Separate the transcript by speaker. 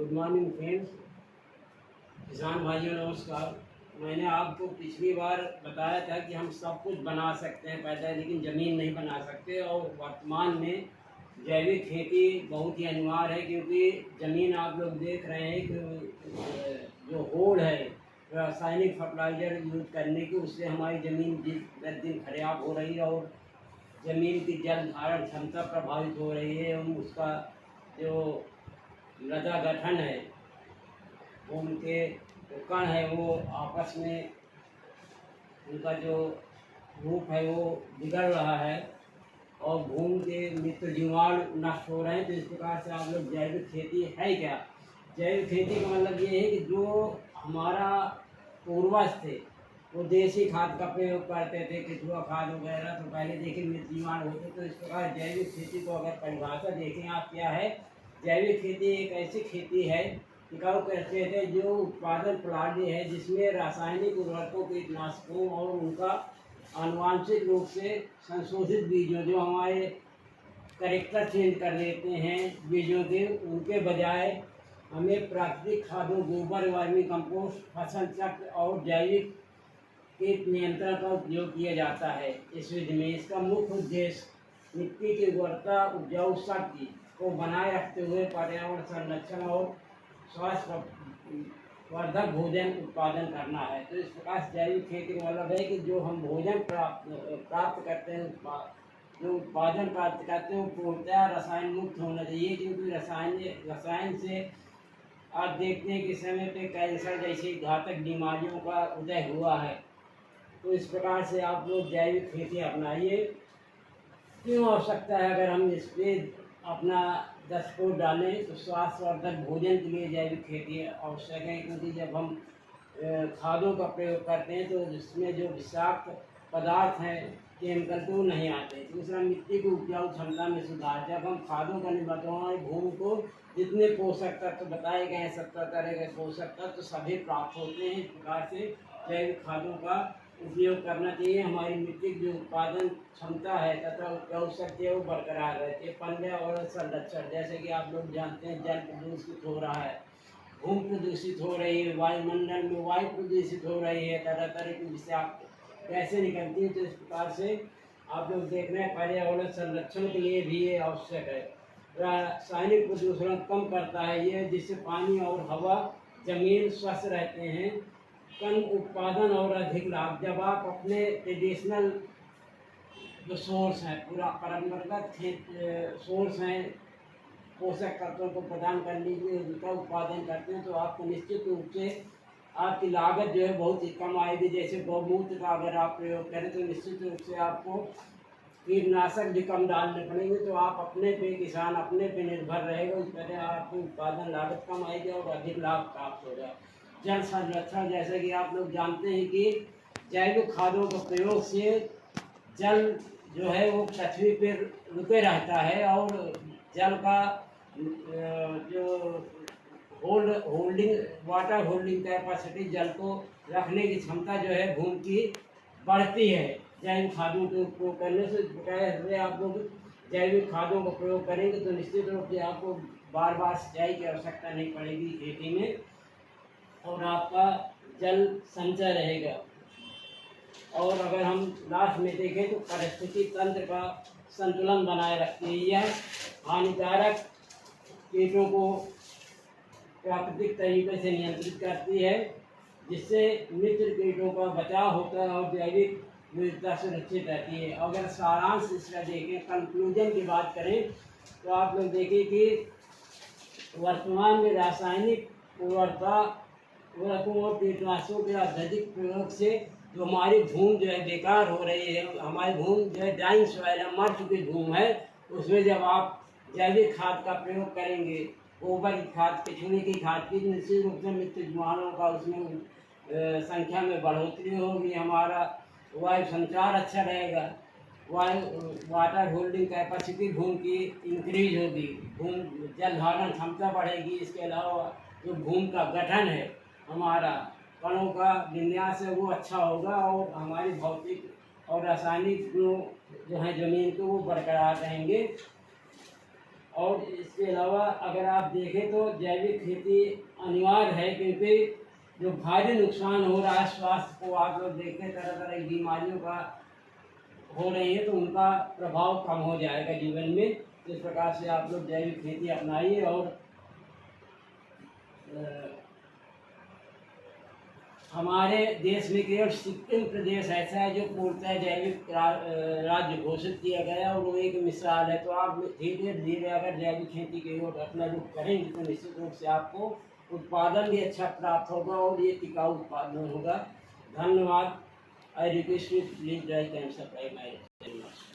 Speaker 1: Good morning friends, किसान भाइयों नमस्कार। मैंने आपको पिछली बार बताया था कि हम सब कुछ बना सकते हैं पैदा, लेकिन ज़मीन नहीं बना सकते। और वर्तमान में जैविक खेती बहुत ही अनिवार्य है, क्योंकि ज़मीन आप लोग देख रहे हैं कि जो होड़ है रासायनिक फर्टिलाइज़र यूज करने की, उससे हमारी ज़मीन दिन दिन खराब हो रही है और ज़मीन की जल धारण क्षमता प्रभावित हो रही है। और उसका जो मृदा गठन है, उनके जो कण है वो आपस में उनका जो रूप है वो बिगड़ रहा है और भूमि के मित्र जीवाणु नष्ट हो रहे हैं। तो इस प्रकार से आप लोग जैविक खेती है क्या? जैविक खेती का मतलब ये है कि जो हमारा पूर्वज थे वो देसी खाद का प्रयोग करते थे, केचुआ खाद वगैरह। तो पहले देखिए मित्र जीवाणु होते। तो इस प्रकार जैविक खेती को अगर परिभाषा देखें आप क्या है, जैविक खेती एक ऐसी खेती है, टिकाऊ कहते हैं, जो उत्पादन प्रणाली है जिसमें रासायनिक उर्वरकों, कीटनाशकों और उनका आनुवांशिक रूप से संशोधित बीजों, जो हमारे कैरेक्टर चेंज कर लेते हैं बीजों के, उनके बजाय हमें प्राकृतिक खादों, गोबर, वर्मी कंपोस्ट, फसल चक्र और जैविक कीट नियंत्रण का उपयोग किया जाता है। इस विधि में इसका मुख्य उद्देश्य मिट्टी की गुणवत्ता, उपजाऊ शक्ति को बनाए रखते हुए पर्यावरण संरक्षण और स्वास्थ्य वर्धक भोजन उत्पादन करना है। तो इस प्रकार से जैविक खेती का मतलब है कि जो हम भोजन प्राप्त करते हैं, जो उत्पादन प्राप्त करते हैं वो पूर्णतः रसायन मुक्त होना चाहिए, क्योंकि रसायन से आप देखते हैं कि समय पे कैंसर जैसी घातक बीमारियों का उदय हुआ है। तो इस प्रकार से आप लोग जैविक खेती अपनाइए। क्यों आवश्यकता है? अगर हम इस पर अपना दृष्टिकोण डालें तो स्वास्थ्यवर्धक भोजन के लिए जैविक खेती आवश्यक है, क्योंकि जब हम खादों का प्रयोग करते हैं तो इसमें जो विषाक्त पदार्थ हैं, केमिकल, तो नहीं आते। दूसरा, मिट्टी की उपजाऊ क्षमता में सुधार। जब हम खादों का निर्माण, भूमि को जितने पोषक तत्व बताए गए हैं, 70 तरह के पोषक तत्व सभी प्राप्त होते हैं। इस प्रकार से जैविक खादों का उपयोग करना चाहिए। हमारी मिट्टी की जो उत्पादन क्षमता है तथा उपजाऊ शक्ति है वो बरकरार रहती है। पर्यावरण संरक्षण, जैसे कि आप लोग जानते हैं जल प्रदूषित हो रहा है, भूमि प्रदूषित हो रही है, वायुमंडल में वायु प्रदूषित हो रही है, तरह तरह की विषाक्त कैसे निकलती है। तो इस प्रकार से आप लोग देख रहे हैं पर्यावरण संरक्षण के लिए भी ये आवश्यक है। रासायनिक प्रदूषण कम करता है ये, जिससे पानी और हवा, जमीन स्वस्थ रहते हैं। कम उत्पादन और अधिक लाभ। जब आप अपने ट्रेडिशनल जो सोर्स हैं, पूरा परंपरागत सोर्स हैं, पोषक तत्वों को प्रदान करने के लिए उनका उत्पादन करते हैं, तो आपको निश्चित रूप से आपकी लागत जो है बहुत ही कम आएगी। जैसे गौमूत्र का अगर आप प्रयोग करें तो निश्चित रूप से आपको कीटनाशक भी कम डालने पड़ेंगे। तो आप अपने पे, किसान अपने पे निर्भर रहेगा, उस तरह आपकी उत्पादन लागत कम आएगी और अधिक लाभ प्राप्त होगा। जल संरक्षण, जैसे कि आप लोग जानते हैं कि जैविक खादों के प्रयोग से जल जो है वो पृथ्वी पर रुके रहता है और जल का जो वाटर होल्डिंग कैपेसिटी, जल को रखने की क्षमता जो है भूमि की बढ़ती है जैविक खादों के उपयोग करने से। आप लोग जैविक खादों का प्रयोग करेंगे तो निश्चित रूप से आपको बार बार सिंचाई की आवश्यकता नहीं पड़ेगी खेती में, और आपका जल संचय रहेगा। और अगर हम लास्ट में देखें तो पारिस्थितिकी तंत्र का संतुलन बनाए रखती है। यह हानिकारक कीटों को प्राकृतिक तरीके से नियंत्रित करती है, जिससे मित्र कीटों का बचाव होता है और जैविक विविधता सुरक्षित रहती है। अगर सारांश इसका देखें, कंक्लूजन की बात करें, तो आप लोग देखें कि वर्तमान में रासायनिक उर्वरकों और कीटनाशकों के अत्यधिक प्रयोग से जो हमारी भूमि जो है बेकार हो रही है, हमारी भूमि जो है डाइंग सॉइल है, मर चुकी भूमि है, उसमें जब आप जैविक खाद का प्रयोग करेंगे, गोबर की खाद, केचुए की खाद की, निश्चित रूप से मित्र जीवाणुओं का उसमें संख्या में बढ़ोतरी होगी। हमारा वायु संचार अच्छा रहेगा, वाटर होल्डिंग कैपेसिटी भूमि की इंक्रीज होगी, भूमि जल धारण क्षमता बढ़ेगी। इसके अलावा जो भूमि का गठन है, हमारा कणों का विन्यास है वो अच्छा होगा और हमारी भौतिक और रासायनिक जो है जमीन के वो बरकरार रहेंगे। और इसके अलावा अगर आप देखें तो जैविक खेती अनिवार्य है, क्योंकि जो भारी नुकसान हो रहा है स्वास्थ्य को, आप लोग देखें तरह तरह की बीमारियों का हो रही है, तो उनका प्रभाव कम हो जाएगा जीवन में। तो इस प्रकार से आप लोग जैविक खेती अपनाइए। और हमारे देश में केवल सिक्किम प्रदेश ऐसा है जो पूर्णतः जैविक राज्य घोषित किया गया और वो एक मिसाल है। तो आप धीरे धीरे अगर जैविक खेती की ओर अपना रुख करेंगे तो निश्चित रूप से आपको उत्पादन भी अच्छा प्राप्त होगा और ये टिकाऊ उत्पादन होगा। धन्यवाद। I request you please like and subscribe my